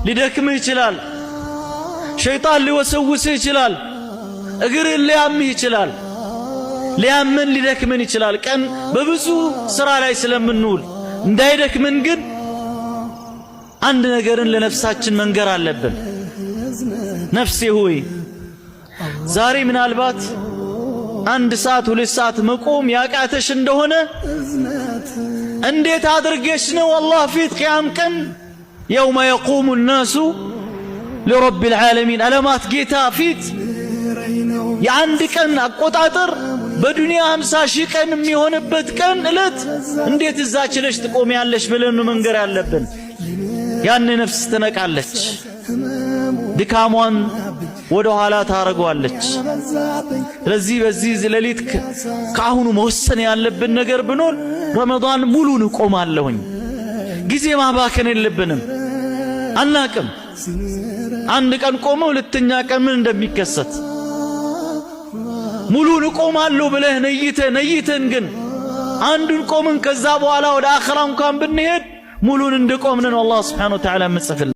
ሊደክምህ ይችላል። ሸይጣን ሊወሰውስህ ይችላል። እግርህ ሊያምህ ይችላል። ሊያመን ሊደክመን ይችላል። ቀን በብዙ ስራ ላይ ስለምንውል እንዳይደክመን ግን አንድ ነገርን ለነፍሳችን መንገር አለብን። ነፍሴ ሆይ ዛሬ ምናልባት 1 ሰዓት 2 ሰዓት መቆም ያቃተሽ እንደሆነ እንዴት አድርገሽ ነው አላህ ፊት ቂያም ቀን የውመ የቁሙ الناس لرب العالمين ዓለማት ጌታ ፊት የአንድ ቀን አቆጣጠር በዱንያ 50,000 ቀን የሚሆንበት ቀን እለት እንዴት እዛ ችለሽ ትቆሚያለሽ ብለን መንገር ያለብን። ያን ነፍስ ትነቃለች፣ ድካሟን ወደ ኋላ ታረጋለች። ስለዚህ በዚህ ሌሊት ከአሁኑ መወሰን ያለብን ነገር ብኖር ረመዳን ሙሉን እቆማለሁኝ። ጊዜ ማባከን የለብንም። አናቅም አንድ ቀን ቆመ ሁለተኛ ቀን ምን እንደሚከሰት። ሙሉን እቆማለሁ ብለህ ነይተን ግን አንዱን ቆምን ከዛ በኋላ ወደ አኺራ እንኳን ብንሄድ ሙሉን እንደቆምን ነው አላህ Subhanahu Wa Ta'ala መጽፈል